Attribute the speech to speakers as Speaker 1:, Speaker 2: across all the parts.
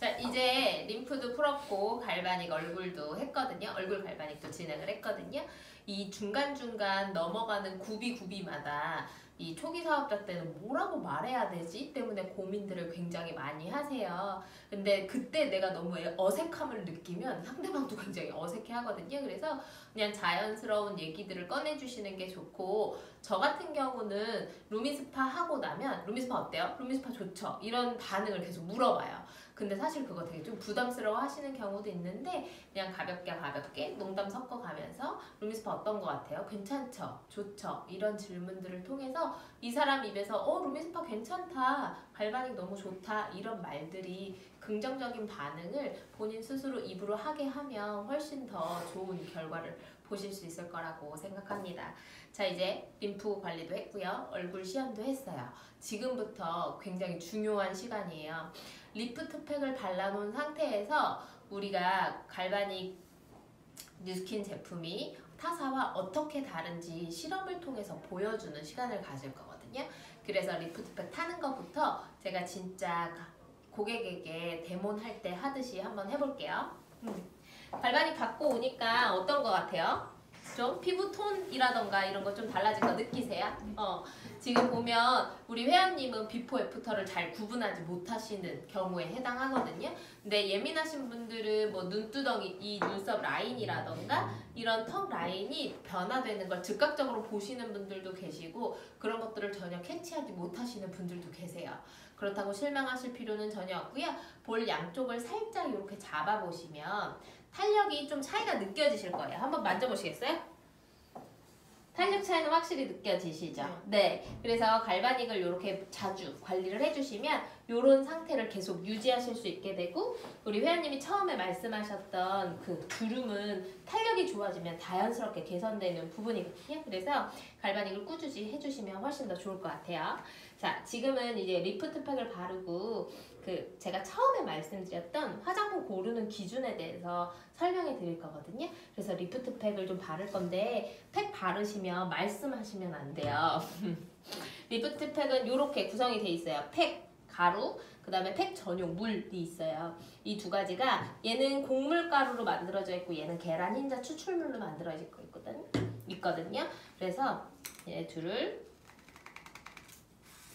Speaker 1: 자, 이제 림프도 풀었고 갈바닉 얼굴도 했거든요. 얼굴 갈바닉도 진행을 했거든요. 이 중간중간 넘어가는 구비마다 이 초기 사업자 때는 뭐라고 말해야 되지? 때문에 고민들을 굉장히 많이 하세요. 근데 그때 내가 너무 어색함을 느끼면 상대방도 굉장히 어색해 하거든요. 그래서 그냥 자연스러운 얘기들을 꺼내주시는 게 좋고, 저 같은 경우는 루미스파 하고 나면 루미스파 어때요? 루미스파 좋죠? 이런 반응을 계속 물어봐요. 근데 사실 그거 되게 좀 부담스러워 하시는 경우도 있는데 그냥 가볍게 농담 섞어가면서 루미스파 어떤 것 같아요? 괜찮죠? 좋죠? 이런 질문들을 통해서 이 사람 입에서 루미스파 괜찮다, 갈바닉 너무 좋다, 이런 말들이 긍정적인 반응을 본인 스스로 입으로 하게 하면 훨씬 더 좋은 결과를 보실 수 있을 거라고 생각합니다. 자, 이제 림프 관리도 했고요. 얼굴 시연도 했어요. 지금부터 굉장히 중요한 시간이에요. 리프트팩을 발라놓은 상태에서 우리가 갈바닉 뉴스킨 제품이 타사와 어떻게 다른지 실험을 통해서 보여주는 시간을 가질 거거든요. 그래서 리프트팩 타는 것부터 제가 진짜 고객에게 데모할 때 하듯이 한번 해볼게요. 갈바닉 갖고 오니까 어떤 것 같아요? 좀 피부 톤이라던가 이런 거 좀 달라진 거 느끼세요? 지금 보면 우리 회원님은 비포 애프터를 잘 구분하지 못하시는 경우에 해당하거든요. 근데 예민하신 분들은 뭐 눈두덩이, 이 눈썹 라인이라던가 이런 턱 라인이 변화되는 걸 즉각적으로 보시는 분들도 계시고, 그런 것들을 전혀 캐치하지 못하시는 분들도 계세요. 그렇다고 실망하실 필요는 전혀 없고요. 볼 양쪽을 살짝 이렇게 잡아보시면 탄력이 좀 차이가 느껴지실 거예요. 한번 만져보시겠어요? 탄력 차이는 확실히 느껴지시죠? 네. 그래서 갈바닉을 이렇게 자주 관리를 해주시면 이런 상태를 계속 유지하실 수 있게 되고, 우리 회원님이 처음에 말씀하셨던 그 주름은 탄력이 좋아지면 자연스럽게 개선되는 부분이거든요. 그래서 갈바닉을 꾸준히 해주시면 훨씬 더 좋을 것 같아요. 자, 지금은 이제 리프트팩을 바르고 제가 처음에 말씀드렸던 화장품 고르는 기준에 대해서 설명해 드릴 거거든요. 그래서 리프트팩을 좀 바를 건데 팩 바르시면 말씀하시면 안 돼요. 리프트팩은 이렇게 구성이 돼 있어요. 팩, 가루, 그 다음에 팩 전용 물이 있어요. 이 두 가지가 얘는 곡물가루로 만들어져 있고 얘는 계란 흰자 추출물로 만들어져 있거든요. 그래서 얘 둘을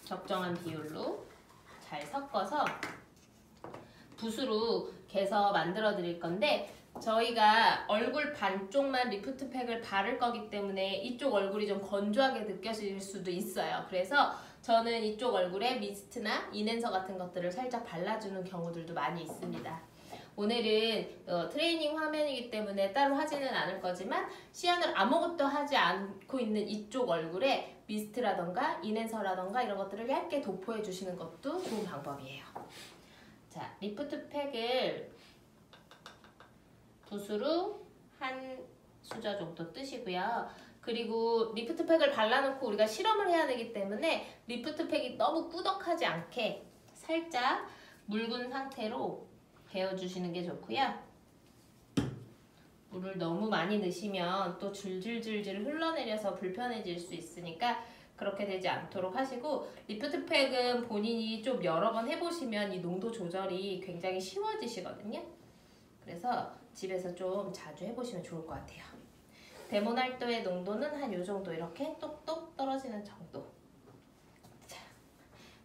Speaker 1: 적정한 비율로 잘 섞어서 붓으로 개서 만들어 드릴 건데, 저희가 얼굴 반쪽만 리프트팩을 바를 거기 때문에 이쪽 얼굴이 좀 건조하게 느껴질 수도 있어요. 그래서 저는 이쪽 얼굴에 미스트나 인앤서 같은 것들을 살짝 발라주는 경우들도 많이 있습니다. 오늘은 트레이닝 화면이기 때문에 따로 하지는 않을 거지만 시연을 아무것도 하지 않고 있는 이쪽 얼굴에 미스트라던가 인앤서라던가 이런 것들을 얇게 도포해 주시는 것도 좋은 방법이에요. 자, 리프트팩을 붓으로 한 수저 정도 뜨시고요. 그리고 리프트팩을 발라놓고 우리가 실험을 해야 되기 때문에 리프트팩이 너무 꾸덕하지 않게 살짝 묽은 상태로 개어주시는 게 좋고요. 물을 너무 많이 넣으시면 또 줄줄줄줄 흘러내려서 불편해질 수 있으니까 그렇게 되지 않도록 하시고, 리프트팩은 본인이 좀 여러 번 해보시면 이 농도 조절이 굉장히 쉬워지시거든요. 그래서 집에서 좀 자주 해보시면 좋을 것 같아요. 데모날도의 농도는 한 요 정도, 이렇게 똑똑 떨어지는 정도. 자,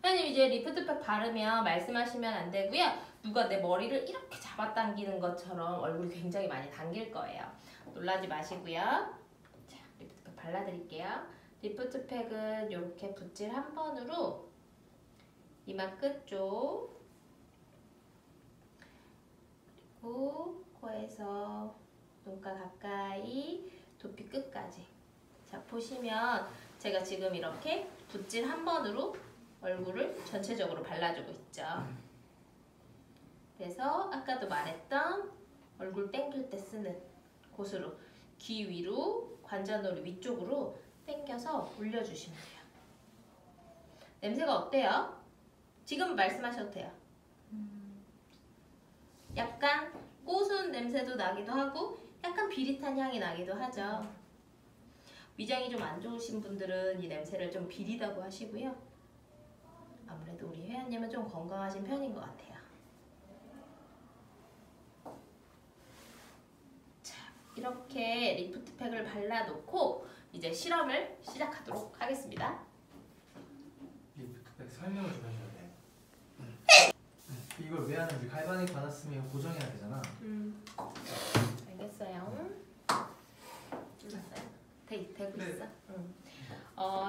Speaker 1: 회원님 이제 리프트팩 바르면 말씀하시면 안 되고요. 누가 내 머리를 이렇게 잡아당기는 것처럼 얼굴이 굉장히 많이 당길 거예요. 놀라지 마시고요. 자, 리프트팩 발라드릴게요. 리프트팩은 이렇게 붓질 한 번으로 이마 끝쪽, 그리고 코에서 눈가 가까이 두피 끝까지. 자, 보시면 제가 지금 이렇게 붓질 한 번으로 얼굴을 전체적으로 발라주고 있죠. 그래서 아까도 말했던 얼굴 땡길 때 쓰는 곳으로 귀 위로, 관자놀이 위쪽으로 당겨서 올려주시면 돼요. 냄새가 어때요? 지금 말씀하셔도 돼요. 약간 고소한 냄새도 나기도 하고 약간 비릿한 향이 나기도 하죠. 위장이 좀 안 좋으신 분들은 이 냄새를 좀 비리다고 하시고요. 아무래도 우리 회원님은 좀 건강하신 편인 것 같아요. 이렇게 리프트팩을 발라놓고 이제 실험을 시작하도록 하겠습니다.
Speaker 2: 리프트팩 설명을 좀 해줘야 돼. 이걸 왜 하는지 갈바닉 받았으면 고정해야 되잖아.
Speaker 1: 알겠어요. 끝났어요? 되고
Speaker 2: 네.
Speaker 1: 있어?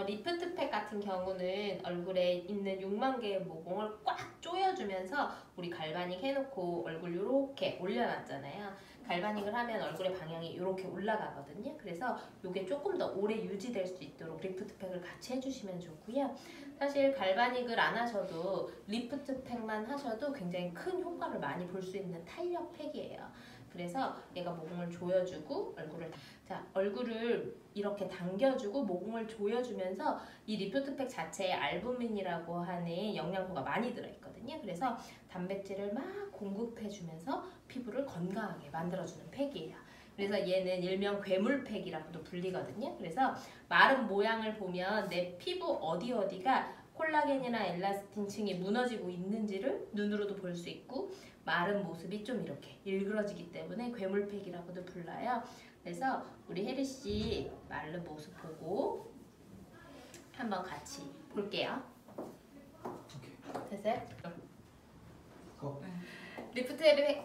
Speaker 1: 리프트팩 같은 경우는 얼굴에 있는 6만 개의 모공을 꽉 조여주면서 우리 갈바닉 해놓고 얼굴 이렇게 올려놨잖아요. 갈바닉을 하면 얼굴의 방향이 이렇게 올라가거든요. 그래서 이게 조금 더 오래 유지될 수 있도록 리프트팩을 같이 해주시면 좋고요. 사실 갈바닉을 안 하셔도 리프트팩만 하셔도 굉장히 큰 효과를 많이 볼 수 있는 탄력 팩이에요. 그래서 얘가 모공을 조여주고 얼굴을 이렇게 당겨주고 모공을 조여주면서 이 리프트팩 자체에 알부민이라고 하는 영양소가 많이 들어있거든요. 그래서 단백질을 막 공급해주면서 피부를 건강하게 만들어주는 팩이에요. 그래서 얘는 일명 괴물팩이라고도 불리거든요. 그래서 마른 모양을 보면 내 피부 어디가 콜라겐이나 엘라스틴층이 무너지고 있는지를 눈으로도 볼 수 있고 마른 모습이 좀 이렇게 일그러지기 때문에 괴물팩이라고도 불러요. 그래서 우리 혜리씨 마른 모습 보고 한번 같이 볼게요. 됐어요?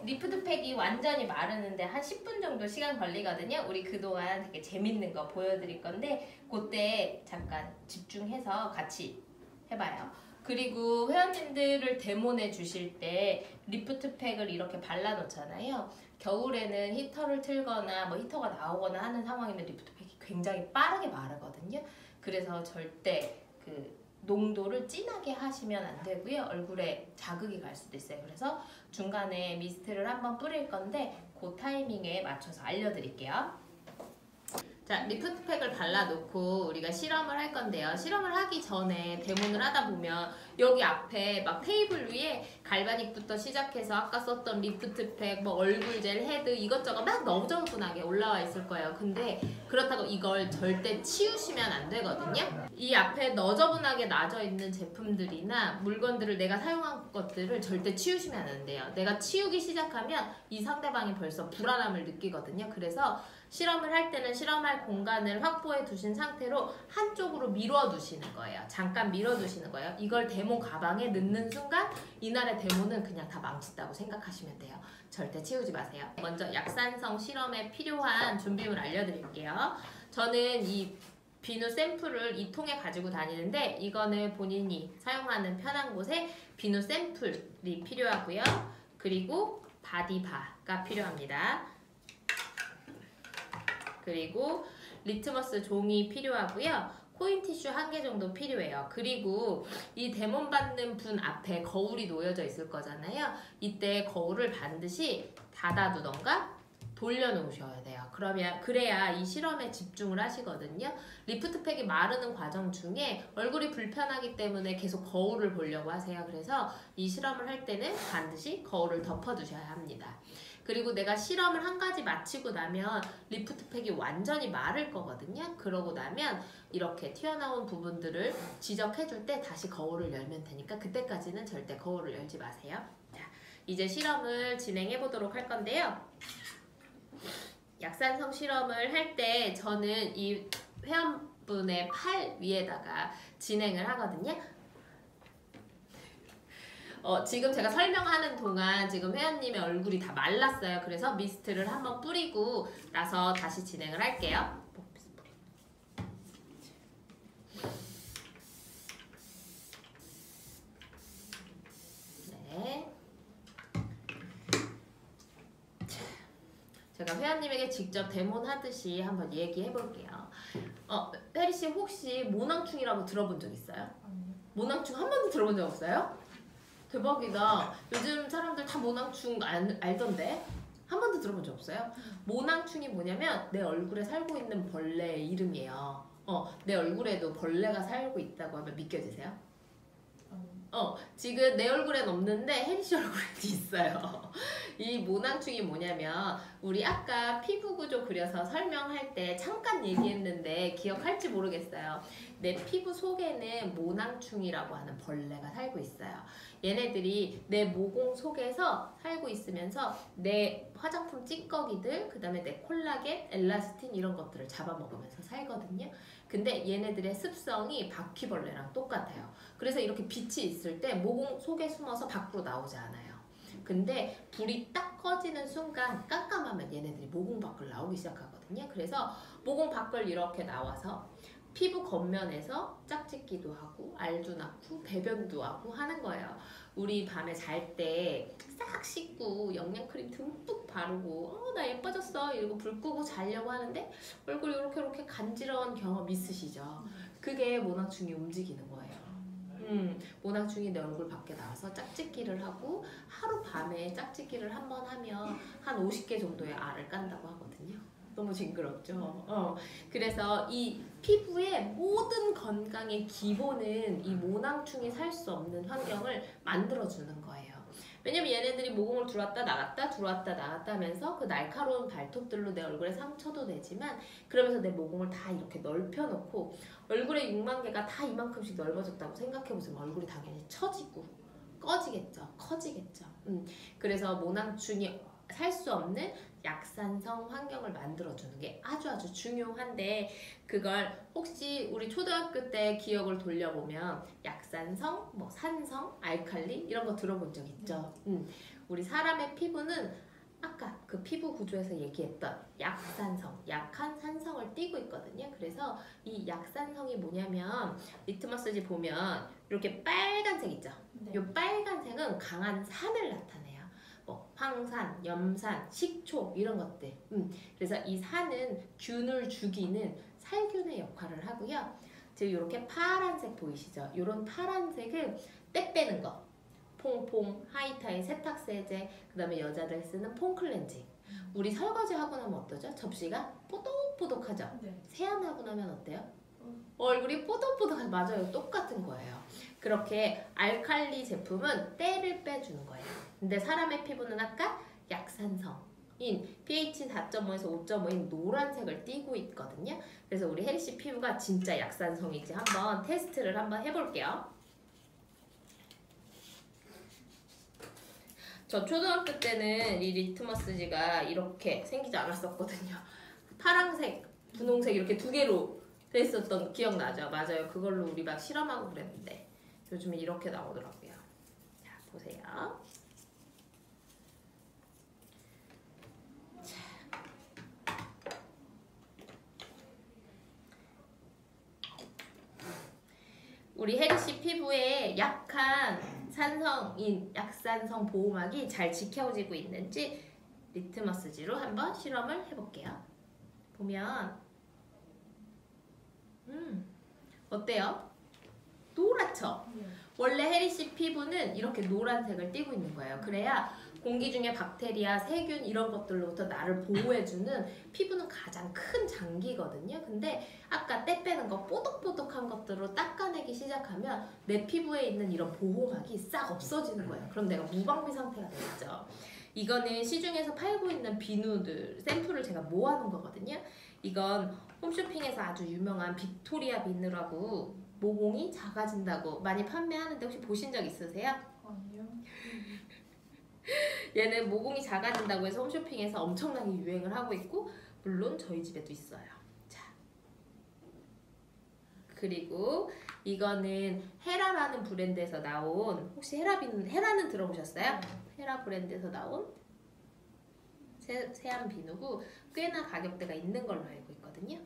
Speaker 1: 리프트팩이 완전히 마르는데 한 10분 정도 시간 걸리거든요. 우리 그동안 되게 재밌는 거 보여드릴 건데 그때 잠깐 집중해서 같이 해봐요. 그리고 회원님들을 데모내 주실 때 리프트팩을 이렇게 발라놓잖아요. 겨울에는 히터를 틀거나 뭐 히터가 나오거나 하는 상황이면 리프트팩이 굉장히 빠르게 마르거든요. 그래서 절대 그 농도를 진하게 하시면 안 되고요. 얼굴에 자극이 갈 수도 있어요. 그래서 중간에 미스트를 한번 뿌릴 건데 그 타이밍에 맞춰서 알려드릴게요. 자, 리프트팩을 발라놓고 우리가 실험을 할 건데요. 실험을 하기 전에 데모를 하다 보면 여기 앞에 막 테이블 위에 갈바닉부터 시작해서 아까 썼던 리프트팩, 뭐 얼굴젤, 헤드 이것저것 막 너저분하게 올라와 있을 거예요. 근데 그렇다고 이걸 절대 치우시면 안 되거든요. 이 앞에 너저분하게 놔져 있는 제품들이나 물건들을 내가 사용한 것들을 절대 치우시면 안 돼요. 내가 치우기 시작하면 이 상대방이 벌써 불안함을 느끼거든요. 그래서 실험을 할 때는 실험할 공간을 확보해 두신 상태로 한쪽으로 밀어 두시는 거예요. 잠깐 밀어 두시는 거예요. 이걸 데모 가방에 넣는 순간 이날의 데모는 그냥 다 망친다고 생각하시면 돼요. 절대 치우지 마세요. 먼저 약산성 실험에 필요한 준비물 알려드릴게요. 저는 이 비누 샘플을 2통에 가지고 다니는데 이거는 본인이 사용하는 편한 곳에 비누 샘플이 필요하고요. 그리고 바디바가 필요합니다. 그리고 리트머스 종이 필요하고요. 코인 티슈 1개 정도 필요해요. 그리고 이 데몬 받는 분 앞에 거울이 놓여져 있을 거잖아요. 이때 거울을 반드시 닫아두던가 돌려놓으셔야 돼요. 그래야 이 실험에 집중을 하시거든요. 리프트팩이 마르는 과정 중에 얼굴이 불편하기 때문에 계속 거울을 보려고 하세요. 그래서 이 실험을 할 때는 반드시 거울을 덮어두셔야 합니다. 그리고 내가 실험을 한 가지 마치고 나면 리프트팩이 완전히 마를 거거든요. 그러고 나면 이렇게 튀어나온 부분들을 지적해줄 때 다시 거울을 열면 되니까 그때까지는 절대 거울을 열지 마세요. 자, 이제 실험을 진행해 보도록 할 건데요. 약산성 실험을 할 때 저는 이 회원분의 팔 위에다가 진행을 하거든요. 지금 제가 설명하는 동안 지금 회원님의 얼굴이 다 말랐어요. 그래서 미스트를 한번 뿌리고 나서 다시 진행을 할게요. 네. 제가 회원님에게 직접 데모하듯이 한번 얘기해 볼게요. 혜리씨 혹시 모낭충이라고 들어본 적 있어요? 모낭충 한 번도 들어본 적 없어요? 대박이다. 요즘 사람들 다 모낭충 알던데? 한 번도 들어본 적 없어요? 모낭충이 뭐냐면 내 얼굴에 살고 있는 벌레의 이름이에요. 내 얼굴에도 벌레가 살고 있다고 하면 믿겨지세요? 지금 내 얼굴엔 없는데 혜리씨 얼굴에는 있어요. 이 모낭충이 뭐냐면 우리 아까 피부 구조 그려서 설명할 때 잠깐 얘기했는데 기억할지 모르겠어요. 내 피부 속에는 모낭충이라고 하는 벌레가 살고 있어요. 얘네들이 내 모공 속에서 살고 있으면서 내 화장품 찌꺼기들, 그 다음에 내 콜라겐, 엘라스틴 이런 것들을 잡아먹으면서 살거든요. 근데 얘네들의 습성이 바퀴벌레랑 똑같아요. 그래서 이렇게 빛이 있을 때 모공 속에 숨어서 밖으로 나오지 않아요. 근데 불이 딱 꺼지는 순간 깜깜하면 얘네들이 모공 밖을 나오기 시작하거든요. 그래서 모공 밖을 이렇게 나와서 피부 겉면에서 짝짓기도 하고 알도 낳고 배변도 하고 하는 거예요. 우리 밤에 잘 때 싹 씻고 영양크림 듬뿍 바르고 나 예뻐졌어 이러고 불 끄고 자려고 하는데 얼굴이 이렇게 간지러운 경험 있으시죠? 그게 모낭충이 움직이는 거예요. 모낭충이 내 얼굴 밖에 나와서 짝짓기를 하고 하룻밤에 짝짓기를 한 번 하면 한 50개 정도의 알을 깐다고 하거든요. 너무 징그럽죠? 그래서 이 피부의 모든 건강의 기본은 이 모낭충이 살 수 없는 환경을 만들어주는 거예요. 왜냐면 얘네들이 모공을 들어왔다 나갔다 하면서 그 날카로운 발톱들로 내 얼굴에 상처도 내지만 그러면서 내 모공을 다 이렇게 넓혀놓고 얼굴의 6만 개가 다 이만큼씩 넓어졌다고 생각해보세요. 얼굴이 당연히 처지고 꺼지겠죠. 커지겠죠. 그래서 모낭충이 살 수 없는 약산성 환경을 만들어주는 게 아주 중요한데 그걸 혹시 우리 초등학교 때 기억을 돌려보면 약산성, 뭐 산성, 알칼리 이런 거 들어본 적 있죠? 우리 사람의 피부는 아까 그 피부 구조에서 얘기했던 약산성, 약한 산성을 띠고 있거든요. 그래서 이 약산성이 뭐냐면 리트머스지 보면 이렇게 빨간색 있죠?
Speaker 3: 네.
Speaker 1: 이 빨간색은 강한 산을 나타내요. 뭐 황산, 염산, 식초 이런 것들. 그래서 이 산은 균을 죽이는 살균의 역할을 하고요. 지금 이렇게 파란색 보이시죠? 이런 파란색은 때 빼는 거. 퐁퐁, 하이타임 세탁세제, 그 다음에 여자들 쓰는 폼클렌징. 우리 설거지 하고 나면 어떠죠? 접시가 뽀독뽀독하죠?
Speaker 3: 네.
Speaker 1: 세안하고 나면 어때요? 얼굴이 뽀독뽀독하죠? 맞아요. 똑같은 거예요. 그렇게 알칼리 제품은 때를 빼주는 거예요. 근데 사람의 피부는 아까 약산성인 pH 4.5에서 5.5인 노란색을 띠고 있거든요. 그래서 우리 혜리 씨 피부가 진짜 약산성인지 한번 테스트를 한번 해볼게요. 저 초등학교 때는 이 리트머스지가 이렇게 생기지 않았었거든요. 파란색, 분홍색 이렇게 두 개로 돼 있었던 기억나죠? 맞아요. 그걸로 우리 막 실험하고 그랬는데 요즘에 이렇게 나오더라고요. 자, 보세요. 우리 혜리 씨 피부에 약한 산성인 약산성 보호막이 잘 지켜지고 있는지 리트머스지로 한번 실험을 해볼게요. 보면 어때요? 노랗죠? 원래 혜리 씨 피부는 이렇게 노란색을 띠고 있는 거예요. 그래야 공기 중에 박테리아, 세균 이런 것들로부터 나를 보호해주는 피부는 가장 큰 장기거든요. 근데 아까 때 빼는 거 뽀독뽀독한 것들로 닦아내기 시작하면 내 피부에 있는 이런 보호막이 싹 없어지는 거예요. 그럼 내가 무방비 상태가 되겠죠. 이거는 시중에서 팔고 있는 비누들 샘플을 제가 모아놓은 거거든요. 이건 홈쇼핑에서 아주 유명한 빅토리아 비누라고 모공이 작아진다고 많이 판매하는데 혹시 보신 적 있으세요?
Speaker 3: 아니요.
Speaker 1: 얘는 모공이 작아진다고 해서 홈쇼핑에서 엄청나게 유행을 하고 있고 물론 저희 집에도 있어요. 자, 그리고 이거는 헤라라는 브랜드에서 나온 혹시 헤라는 들어보셨어요? 헤라 브랜드에서 나온 세안 비누고 꽤나 가격대가 있는 걸로 알고 있거든요.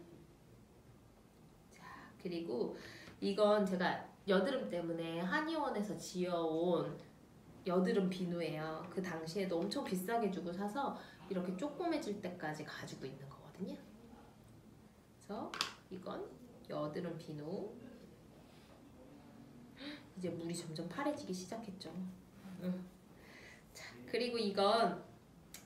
Speaker 1: 자, 그리고 이건 제가 여드름 때문에 한의원에서 지어온 여드름 비누예요. 그 당시에도 엄청 비싸게 주고 사서 이렇게 조그매질 때까지 가지고 있는 거거든요. 그래서 이건 여드름 비누. 이제 물이 점점 파래지기 시작했죠. 자, 그리고 이건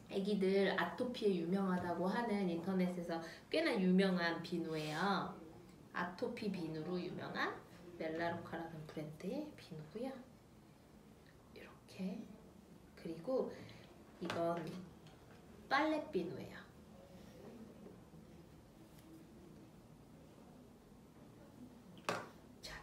Speaker 1: 애기들 아토피에 유명하다고 하는 인터넷에서 꽤나 유명한 비누예요. 아토피 비누로 유명한 멜라로카라는 브랜드의 비누고요. 이렇게 그리고 이건 빨래비누예요. 자,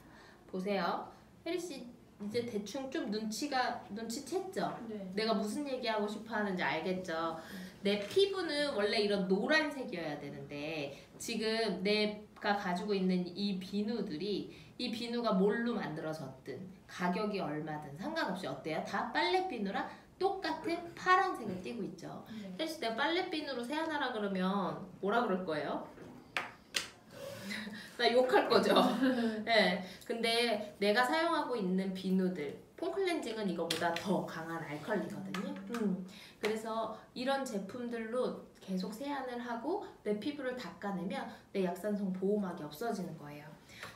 Speaker 1: 보세요. 혜리씨 이제 대충 좀 눈치챘죠?
Speaker 3: 네.
Speaker 1: 내가 무슨 얘기하고 싶어 하는지 알겠죠? 내 피부는 원래 이런 노란색이어야 되는데 지금 내가 가지고 있는 이 비누들이 이 비누가 뭘로 만들어졌든 가격이 얼마든 상관없이 어때요? 다 빨래비누랑 똑같은 파란색을 띠고 있죠.
Speaker 3: 네.
Speaker 1: 혜리씨 내가 빨래비누로 세안하라 그러면 뭐라 그럴 거예요? 나 욕할 거죠. 네. 근데 내가 사용하고 있는 비누들 폼클렌징은 이거보다 더 강한 알칼리거든요. 그래서 이런 제품들로 계속 세안을 하고 내 피부를 닦아내면 내 약산성 보호막이 없어지는 거예요.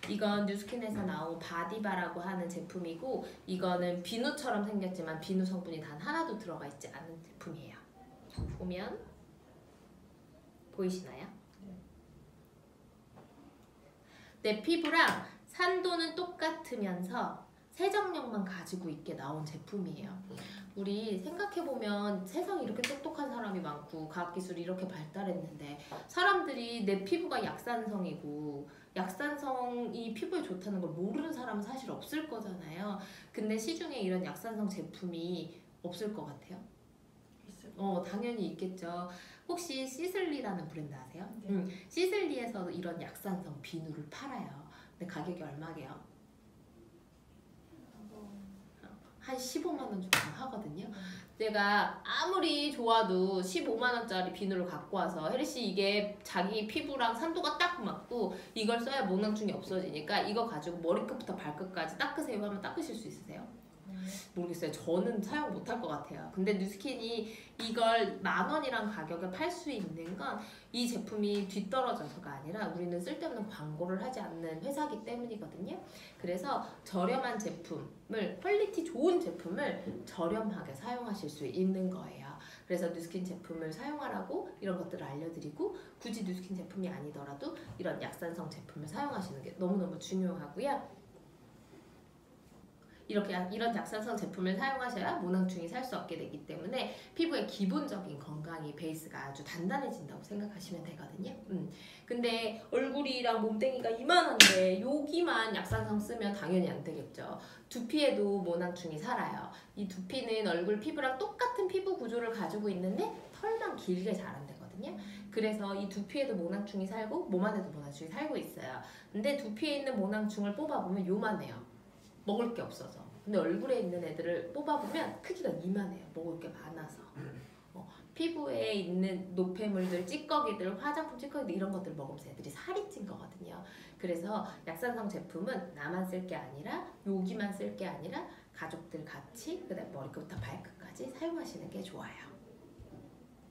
Speaker 1: 이건 뉴스킨에서 나온 바디바라고 하는 제품이고 이거는 비누처럼 생겼지만 비누 성분이 단 하나도 들어가 있지 않은 제품이에요. 보면 보이시나요? 내 피부랑 산도는 똑같으면서 세정력만 가지고 있게 나온 제품이에요. 우리 생각해보면 세상에 이렇게 똑똑한 사람이 많고 과학기술이 이렇게 발달했는데 사람들이 내 피부가 약산성이고 약산성이 피부에 좋다는 걸 모르는 사람은 사실 없을 거잖아요. 근데 시중에 이런 약산성 제품이 없을 것 같아요?
Speaker 3: 있어요.
Speaker 1: 당연히 있겠죠. 혹시 시슬리라는 브랜드 아세요?
Speaker 3: 네.
Speaker 1: 시슬리에서 이런 약산성 비누를 팔아요. 근데 가격이 얼마게요? 한 15만 원 정도 하거든요. 제가 아무리 좋아도 15만 원짜리 비누를 갖고 와서 혜리씨 이게 자기 피부랑 산도가 딱 맞고 이걸 써야 모낭충이 없어지니까 이거 가지고 머리끝부터 발끝까지 닦으세요 하면 닦으실 수 있으세요? 모르겠어요. 저는 사용 못할 것 같아요. 근데 뉴스킨이 이걸 10,000원이란 가격에 팔 수 있는 건 이 제품이 뒤떨어져서가 아니라 우리는 쓸데없는 광고를 하지 않는 회사기 때문이거든요. 그래서 저렴한 제품을, 퀄리티 좋은 제품을 저렴하게 사용하실 수 있는 거예요. 그래서 뉴스킨 제품을 사용하라고 이런 것들을 알려드리고 굳이 뉴스킨 제품이 아니더라도 이런 약산성 제품을 사용하시는 게 너무너무 중요하고요. 이런 약산성 제품을 사용하셔야 모낭충이 살 수 없게 되기 때문에 피부의 기본적인 건강이 베이스가 아주 단단해진다고 생각하시면 되거든요. 근데 얼굴이랑 몸뚱이가 이만한데 여기만 약산성 쓰면 당연히 안 되겠죠. 두피에도 모낭충이 살아요. 이 두피는 얼굴 피부랑 똑같은 피부 구조를 가지고 있는데 털만 길게 자란대거든요. 그래서 이 두피에도 모낭충이 살고 몸 안에도 모낭충이 살고 있어요. 근데 두피에 있는 모낭충을 뽑아보면 요만해요. 먹을 게 없어서. 근데 얼굴에 있는 애들을 뽑아보면 크기가 이만해요. 먹을 게 많아서. 피부에 있는 노폐물들, 찌꺼기들, 화장품 찌꺼기들 이런 것들 먹으면서 애들이 살이 찐 거거든요. 그래서 약산성 제품은 나만 쓸 게 아니라 여기만 쓸 게 아니라 가족들 같이 그다음에 머리끝부터 발끝까지 사용하시는 게 좋아요.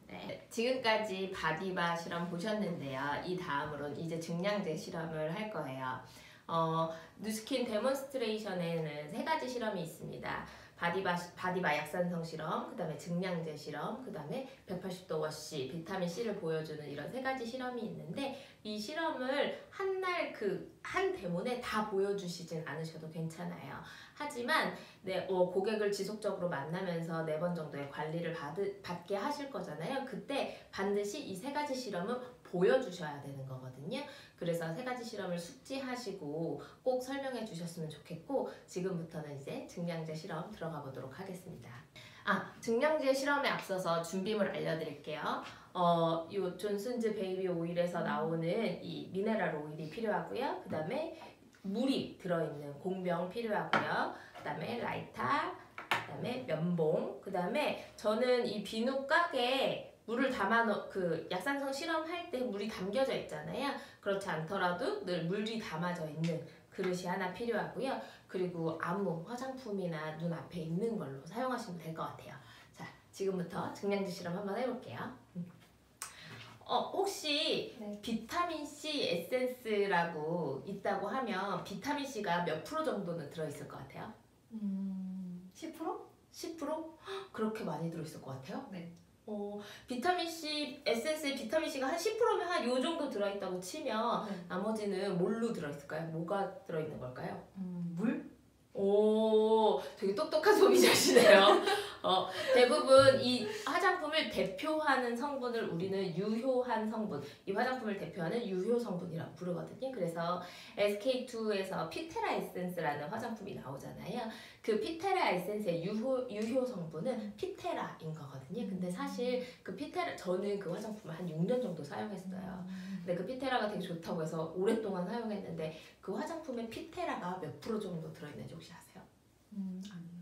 Speaker 1: 네, 지금까지 바디바 실험 보셨는데요. 이 다음으로는 이제 증량제 실험을 할 거예요. 뉴스킨 데몬스트레이션에는 3가지 실험이 있습니다. 바디바 약산성 실험, 그 다음에 증량제 실험, 그 다음에 180도 워시, 비타민C를 보여주는 이런 3가지 실험이 있는데 이 실험을 한 데모에 다 보여주시진 않으셔도 괜찮아요. 하지만 고객을 지속적으로 만나면서 4번 정도의 관리를 받게 하실 거잖아요. 그때 반드시 이 3가지 실험은 보여주셔야 되는 거거든요. 그래서 3가지 실험을 숙지하시고 꼭 설명해 주셨으면 좋겠고 지금부터는 이제 증량제 실험 들어가 보도록 하겠습니다. 증량제 실험에 앞서서 준비물 알려드릴게요. 요 존슨즈 베이비 오일에서 나오는 이 미네랄 오일이 필요하고요. 그 다음에 물이 들어있는 공병 필요하고요. 그 다음에 라이터, 그 다음에 면봉, 그 다음에 저는 이 비누 가게에 물을 약산성 실험할 때 물이 담겨져 있잖아요. 그렇지 않더라도 늘 물이 담아져 있는 그릇이 하나 필요하고요. 그리고 아무 화장품이나 눈 앞에 있는 걸로 사용하시면 될 것 같아요. 자, 지금부터 증량제 실험 한번 해볼게요. 혹시
Speaker 3: 네.
Speaker 1: 비타민C 에센스라고 있다고 하면 비타민C가 몇 프로 정도는 들어있을 것 같아요?
Speaker 3: 10%?
Speaker 1: 10%? 그렇게 많이 들어있을 것 같아요?
Speaker 3: 네.
Speaker 1: 비타민C 에센스에 비타민C가 한 10%면 한 요 정도 들어있다고 치면
Speaker 3: 네.
Speaker 1: 나머지는 뭘로 들어있을까요? 뭐가 들어있는 걸까요?
Speaker 3: 물?
Speaker 1: 오, 되게 똑똑한 소비자시네요. 대부분 이 화장품을 대표하는 성분을 우리는 유효한 성분, 이 화장품을 대표하는 유효 성분이라고 부르거든요. 그래서 SK2에서 피테라 에센스라는 화장품이 나오잖아요. 그 피테라 에센스의 유효 성분은 피테라인 거거든요. 근데 사실 그 피테라, 저는 그 화장품을 한 6년 정도 사용했어요. 근데 그 피테라가 되게 좋다고 해서 오랫동안 사용했는데 그 화장품에 피테라가 몇 프로 정도 들어있는지 혹시 아세요?
Speaker 3: 아니요.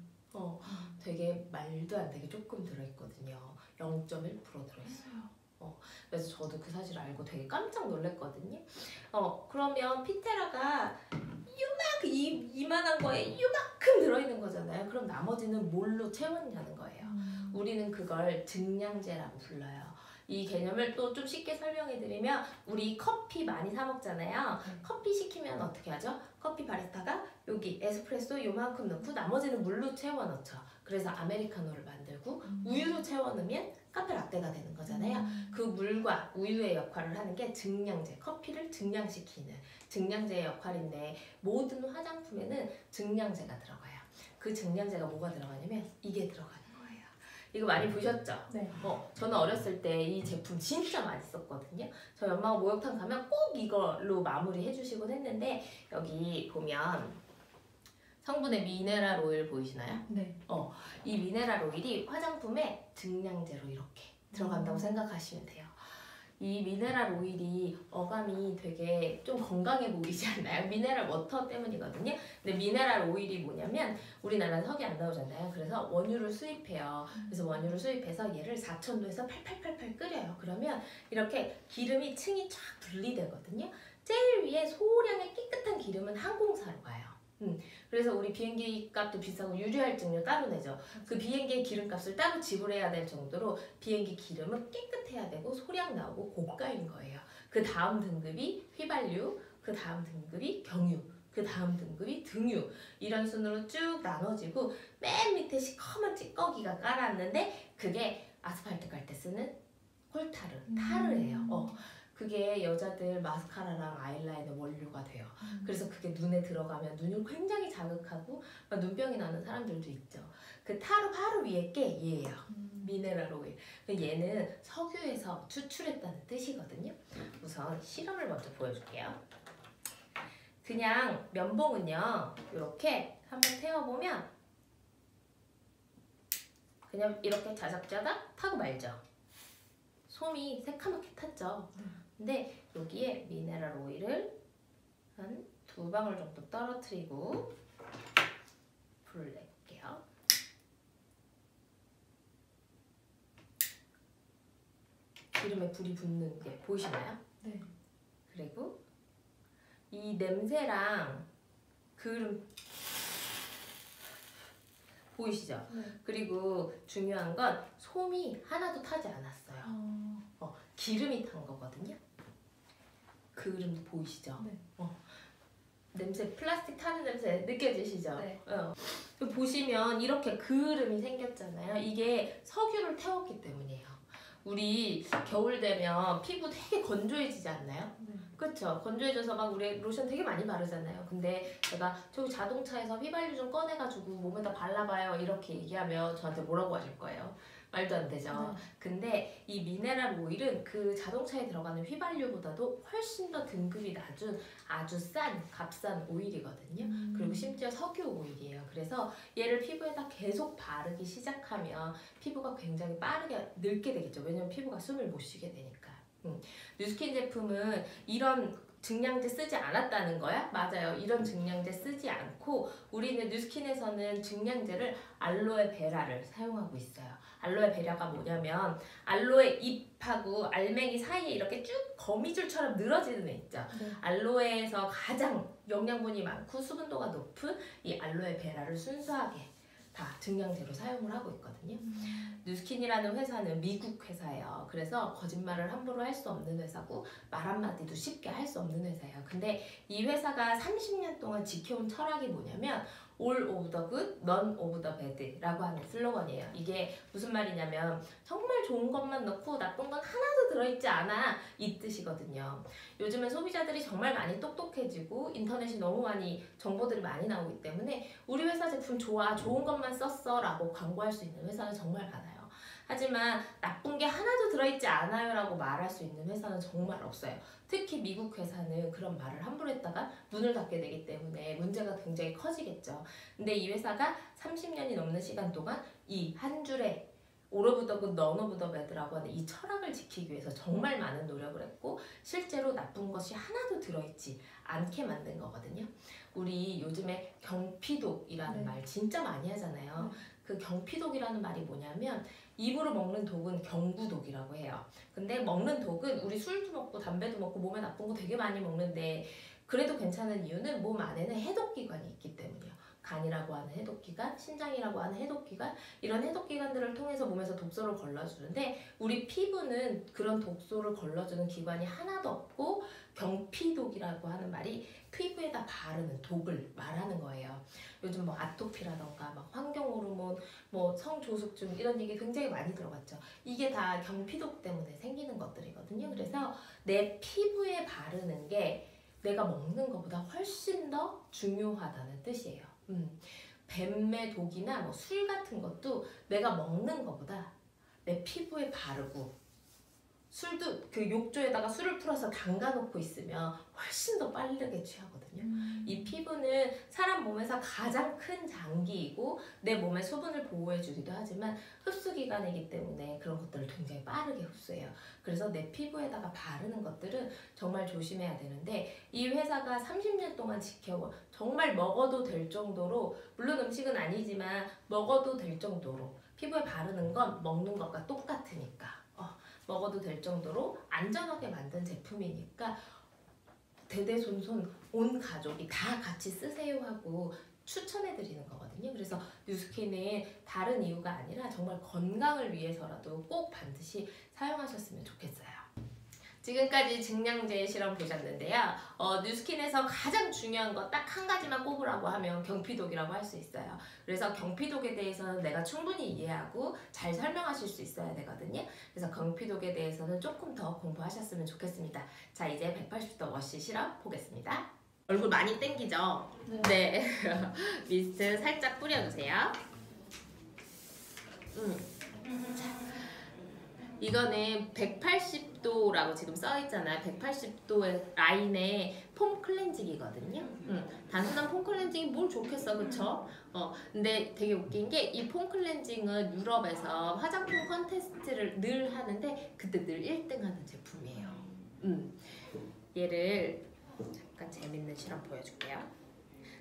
Speaker 1: 되게 말도 안 되게 조금 들어있거든요. 0.1% 들어있어요. 그래서 저도 그 사실을 알고 되게 깜짝 놀랐거든요. 그러면 피테라가 이만한 거에 이만큼 들어있는 거잖아요. 그럼 나머지는 뭘로 채웠냐는 거예요. 우리는 그걸 증량제라고 불러요. 이 개념을 또 좀 쉽게 설명해 드리면 우리 커피 많이 사 먹잖아요. 커피 시키면 어떻게 하죠? 커피 바리스타가 여기 에스프레소 요만큼 넣고 나머지는 물로 채워 넣죠. 그래서 아메리카노를 만들고 우유로 채워 넣으면 카페 라떼가 되는 거잖아요. 그 물과 우유의 역할을 하는 게 증량제, 커피를 증량시키는 증량제의 역할인데 모든 화장품에는 증량제가 들어가요. 그 증량제가 뭐가 들어가냐면 이게 들어가는 거예요. 이거 많이 보셨죠?
Speaker 3: 네.
Speaker 1: 저는 어렸을 때 이 제품 진짜 많이 썼거든요. 저희 엄마가 목욕탕 가면 꼭 이걸로 마무리 해주시곤 했는데 여기 보면 성분의 미네랄 오일 보이시나요?
Speaker 3: 네.
Speaker 1: 이 미네랄 오일이 화장품에 증량제로 이렇게 들어간다고 생각하시면 돼요. 이 미네랄 오일이 어감이 되게 좀 건강해 보이지 않나요? 미네랄 워터 때문이거든요. 근데 미네랄 오일이 뭐냐면 우리나라는 석이 안 나오잖아요. 그래서 원유를 수입해요. 그래서 원유를 수입해서 얘를 4000도에서 8888 끓여요. 그러면 이렇게 기름이 층이 쫙 분리되거든요. 제일 위에 소량의 깨끗한 기름은 항공사로 가요. 그래서 우리 비행기 값도 비싸고 유류할증료 따로 내죠. 그 비행기의 기름값을 따로 지불해야 될 정도로 비행기 기름은 깨끗해야 되고 소량 나오고 고가인 거예요. 그 다음 등급이 휘발유, 그 다음 등급이 경유, 그 다음 등급이 등유, 이런 순으로 쭉 나눠지고 맨 밑에 시커먼 찌꺼기가 깔았는데 그게 아스팔트 깔 때 쓰는 콜타르, 타르예요. 그게 여자들 마스카라랑 아이라이너 원료가 돼요. 그래서 그게 눈에 들어가면 눈을 굉장히 자극하고 막 눈병이 나는 사람들도 있죠. 그 타르 바로 위에 게 얘예요. 미네랄 오일. 얘는 석유에서 추출했다는 뜻이거든요. 우선 실험을 먼저 보여줄게요. 그냥 면봉은요, 이렇게 한번 태워보면 그냥 이렇게 자작자작 타고 말죠. 솜이 새카맣게 탔죠. 근데 여기에 미네랄 오일을 한 2방울 정도 떨어뜨리고 불을 내볼게요. 기름에 불이 붙는 게 보이시나요?
Speaker 3: 네.
Speaker 1: 그리고 이 냄새랑 그름 보이시죠?
Speaker 3: 네.
Speaker 1: 그리고 중요한 건 솜이 하나도 타지 않았어요. 기름이 탄 거거든요. 그름 보이시죠?
Speaker 3: 네.
Speaker 1: 냄새, 플라스틱 타는 냄새 느껴지시죠?
Speaker 3: 네.
Speaker 1: 보시면 이렇게 그름이 생겼잖아요. 이게 석유를 태웠기 때문이에요. 우리 겨울 되면 피부 되게 건조해지지 않나요?
Speaker 3: 네.
Speaker 1: 그쵸? 건조해져서 막 우리 로션 되게 많이 바르잖아요. 근데 제가 저기 자동차에서 휘발유 좀 꺼내가지고 몸에다 발라봐요 이렇게 얘기하면 저한테 뭐라고 하실 거예요? 말도 안 되죠.
Speaker 3: 네.
Speaker 1: 근데 이 미네랄 오일은 그 자동차에 들어가는 휘발유보다도 훨씬 더 등급이 낮은 아주 싼 값싼 오일이거든요. 그리고 심지어 석유 오일이에요. 그래서 얘를 피부에다 계속 바르기 시작하면 피부가 굉장히 빠르게 늙게 되겠죠. 왜냐면 피부가 숨을 못 쉬게 되니까. 뉴스킨 제품은 이런 증량제 쓰지 않았다는 거야? 맞아요. 이런 증량제 쓰지 않고 우리는 뉴스킨에서는 증량제를 알로에 베라를 사용하고 있어요. 알로에 베라가 뭐냐면 알로에 잎하고 알맹이 사이에 이렇게 쭉 거미줄처럼 늘어지는 애 있죠.
Speaker 3: 네.
Speaker 1: 알로에에서 가장 영양분이 많고 수분도가 높은 이 알로에 베라를 순수하게 다 증량제로 사용을 하고 있거든요. 뉴스킨이라는 회사는 미국 회사예요. 그래서 거짓말을 함부로 할 수 없는 회사고 말 한마디도 쉽게 할 수 없는 회사예요. 근데 이 회사가 30년 동안 지켜온 철학이 뭐냐면 All of the good, none of the bad 라고 하는 슬로건이에요. 이게 무슨 말이냐면 정말 좋은 것만 넣고 나쁜 건 하나도 들어있지 않아 이 뜻이거든요. 요즘은 소비자들이 정말 많이 똑똑해지고 인터넷이 너무 많이 정보들이 많이 나오기 때문에 우리 회사 제품 좋아, 좋은 것만 썼어 라고 광고할 수 있는 회사는 정말 많아요. 하지만 나쁜 게 하나도 들어있지 않아요 라고 말할 수 있는 회사는 정말 없어요. 특히 미국 회사는 그런 말을 함부로 했다가 문을 닫게 되기 때문에 문제가 굉장히 커지겠죠. 근데 이 회사가 30년이 넘는 시간 동안 이 한 줄에 All of the good, none of the bad라고 하는 이 철학을 지키기 위해서 정말 많은 노력을 했고 실제로 나쁜 것이 하나도 들어있지 않게 만든 거거든요. 우리 요즘에 경피독이라는
Speaker 3: 네.
Speaker 1: 말 진짜 많이 하잖아요. 그 경피독이라는 말이 뭐냐면 입으로 먹는 독은 경구독이라고 해요. 근데 먹는 독은 우리 술도 먹고 담배도 먹고 몸에 나쁜 거 되게 많이 먹는데 그래도 괜찮은 이유는 몸 안에는 해독기관이 있기 때문이에요. 간이라고 하는 해독기관, 신장이라고 하는 해독기관, 이런 해독기관들을 통해서 몸에서 독소를 걸러주는데 우리 피부는 그런 독소를 걸러주는 기관이 하나도 없고 경피독이라고 하는 말이 피부에다 바르는 독을 말하는 거예요. 요즘 뭐 아토피라던가 막 환경호르몬, 뭐 성조숙증 이런 얘기 굉장히 많이 들어봤죠. 이게 다 경피독 때문에 생기는 것들이거든요. 그래서 내 피부에 바르는 게 내가 먹는 것보다 훨씬 더 중요하다는 뜻이에요. 뱀의 독이나 뭐 술 같은 것도 내가 먹는 것보다 내 피부에 바르고 술도 그 욕조에다가 술을 풀어서 담가놓고 있으면 훨씬 더 빠르게 취하거든요. 이 피부는 사람 몸에서 가장 큰 장기이고 내 몸의 수분을 보호해주기도 하지만 흡수기관이기 때문에 그런 것들을 굉장히 빠르게 흡수해요. 그래서 내 피부에다가 바르는 것들은 정말 조심해야 되는데 이 회사가 30년 동안 지켜온 정말 먹어도 될 정도로 물론 음식은 아니지만 먹어도 될 정도로 피부에 바르는 건 먹는 것과 똑같으니까 먹어도 될 정도로 안전하게 만든 제품이니까 대대손손 온 가족이 다 같이 쓰세요 하고 추천해드리는 거거든요. 그래서 뉴스킨은 다른 이유가 아니라 정말 건강을 위해서라도 꼭 반드시 사용하셨으면 좋겠어요. 지금까지 증량제 실험 보셨는데요. 뉴스킨에서 가장 중요한 거 딱 한 가지만 꼽으라고 하면 경피독이라고 할 수 있어요. 그래서 경피독에 대해서는 내가 충분히 이해하고 잘 설명하실 수 있어야 되거든요. 그래서 경피독에 대해서는 조금 더 공부하셨으면 좋겠습니다. 자, 이제 180도 워시 실험 보겠습니다. 얼굴 많이 땡기죠? 네. 미스트 살짝 뿌려주세요. 자. 이거는 180도라고 지금 써있잖아요. 180도의 라인에 폼 클렌징이거든요. 단순한 폼 클렌징이 뭘 좋겠어, 그쵸? 근데 되게 웃긴 게 이 폼 클렌징은 유럽에서 화장품 컨테스트를 늘 하는데 그때 늘 1등 하는 제품이에요. 얘를 잠깐 재밌는 실험 보여줄게요.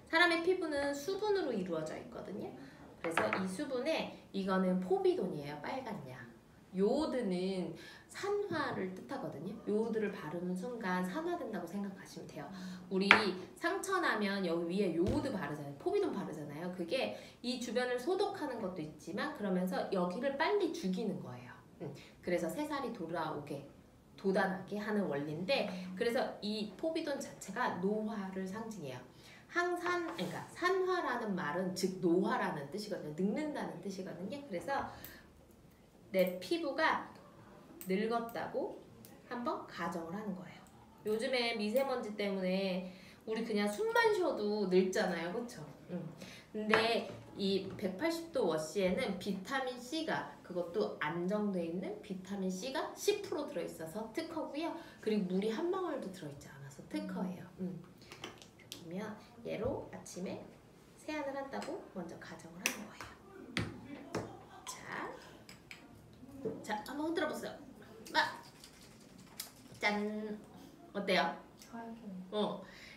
Speaker 1: 사람의 피부는 수분으로 이루어져 있거든요. 그래서 이 수분에 이거는 포비돈이에요. 빨간 약. 요오드는 산화를 뜻하거든요. 요오드를 바르는 순간 산화된다고 생각하시면 돼요. 우리 상처 나면 여기 위에 요오드 바르잖아요. 포비돈 바르잖아요. 그게 이 주변을 소독하는 것도 있지만 그러면서 여기를 빨리 죽이는 거예요. 그래서 새살이 돌아오게 돋아나게 하는 원리인데 그래서 이 포비돈 자체가 노화를 상징해요. 그러니까 산화라는 말은 즉 노화라는 뜻이거든요. 늙는다는 뜻이거든요. 그래서 내 피부가 늙었다고 한번 가정을 하는 거예요. 요즘에 미세먼지 때문에 우리 그냥 숨만 쉬어도 늙잖아요. 그쵸? 근데 이 180도 워시에는 비타민 C가 그것도 안정되어 있는 비타민 C가 10% 들어있어서 특허고요. 그리고 물이 한 방울도 들어있지 않아서 특허예요. 보면 얘로 아침에 세안을 한다고 먼저 가정을 하는 거예요. 자, 한번 흔들어 보세요. 짠! 어때요?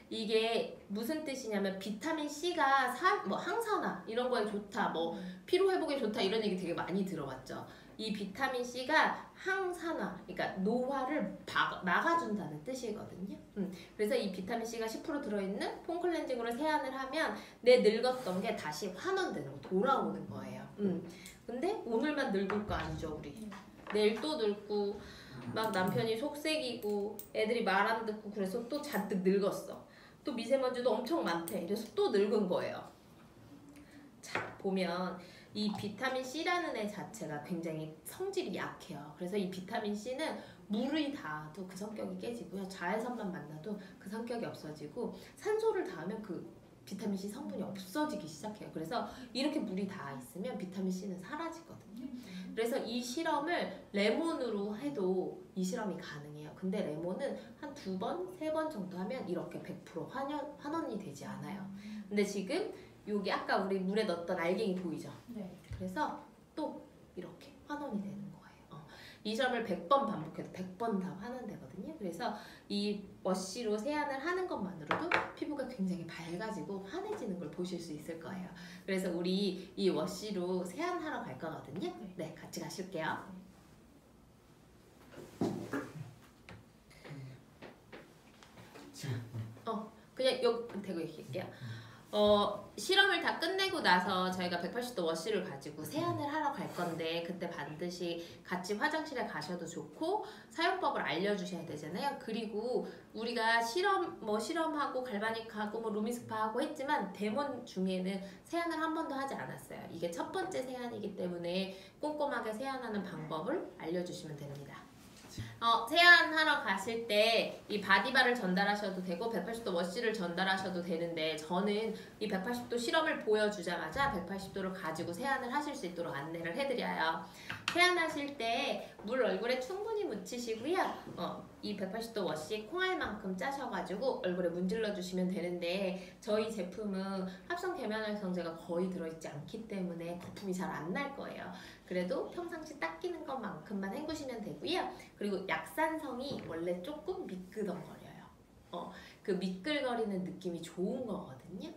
Speaker 1: 이게 무슨 뜻이냐면 비타민 C가 뭐 항산화 이런 거에 좋다, 뭐 피로 회복에 좋다 이런 얘기 되게 많이 들어봤죠. 이 비타민 C가 항산화, 그러니까 노화를 막아준다는 뜻이거든요. 그래서 이 비타민 C가 10% 들어있는 폼 클렌징으로 세안을 하면 내 늙었던 게 다시 환원되는 거, 돌아오는 거예요. 근데 오늘만 늙을 거 아니죠, 우리. 내일 또 늙고 막 남편이 속색이고 애들이 말 안 듣고 그래서 또 잔뜩 늙었어. 또 미세먼지도 엄청 많대. 그래서 또 늙은 거예요. 자, 보면 이 비타민 C라는 애 자체가 굉장히 성질이 약해요. 그래서 이 비타민 C는 물이 닿아도 그 성격이 깨지고요. 자외선만 만나도 그 성격이 없어지고 산소를 닿으면 그 비타민 C 성분이 없어지기 시작해요. 그래서 이렇게 물이 닿아 있으면 비타민 C는 사라지거든요. 그래서 이 실험을 레몬으로 해도 이 실험이 가능해요. 근데 레몬은 한 2번, 3번 정도 하면 이렇게 100% 환원이 되지 않아요. 근데 지금 여기 아까 우리 물에 넣었던 알갱이 보이죠?
Speaker 3: 네.
Speaker 1: 그래서 또 이렇게 환원이 되는 거예요. 이 실험을 100번 반복해도 100번 다 환원되거든요. 그래서 이 워시로 세안을 하는 것만으로도 피부가 굉장히 밝아지고 환해지는 걸 보실 수 있을 거예요. 그래서 우리 이 워시로 세안하러 갈 거거든요. 네, 같이 가실게요.
Speaker 2: 지금
Speaker 1: 그냥 여기 대고 얘기할게요. 실험을 다 끝내고 나서 저희가 180도 워시를 가지고 세안을 하러 갈 건데 그때 반드시 같이 화장실에 가셔도 좋고 사용법을 알려주셔야 되잖아요. 그리고 우리가 실험하고 갈바닉하고 루미스파하고 했지만 데몬 중에는 세안을 한 번도 하지 않았어요. 이게 첫 번째 세안이기 때문에 꼼꼼하게 세안하는 방법을 알려주시면 됩니다. 세안하러 가실 때 이 바디바를 전달하셔도 되고 180도 워시를 전달하셔도 되는데 저는 이 180도 실험을 보여주자마자 180도를 가지고 세안을 하실 수 있도록 안내를 해드려요. 세안하실 때 물 얼굴에 충분히 묻히시고요. 이 180도 워시 콩알만큼 짜셔가지고 얼굴에 문질러 주시면 되는데 저희 제품은 합성 계면활성제가 거의 들어있지 않기 때문에 거품이 잘 안 날 거예요. 그래도 평상시 닦이는 것만큼만 헹구시면 되고요. 그리고 약산성이 원래 조금 미끄덩거려요. 그 미끌거리는 느낌이 좋은 거거든요.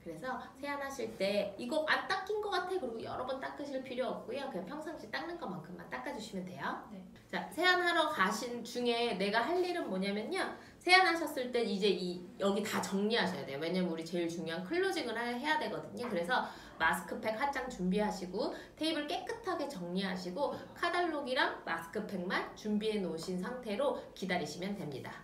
Speaker 1: 그래서 세안하실 때 이거 안 닦인 것 같아 그리고 여러 번 닦으실 필요 없고요. 그냥 평상시 닦는 것만큼만 닦아주시면 돼요.
Speaker 3: 네.
Speaker 1: 자, 세안하러 가신 중에 내가 할 일은 뭐냐면요. 세안하셨을 때 이제 여기 다 정리하셔야 돼요. 왜냐면 우리 제일 중요한 클로징을 해야 되거든요. 그래서 마스크팩 한 장 준비하시고 테이블 깨끗하게 정리하시고 카달록이랑 마스크팩만 준비해 놓으신 상태로 기다리시면 됩니다.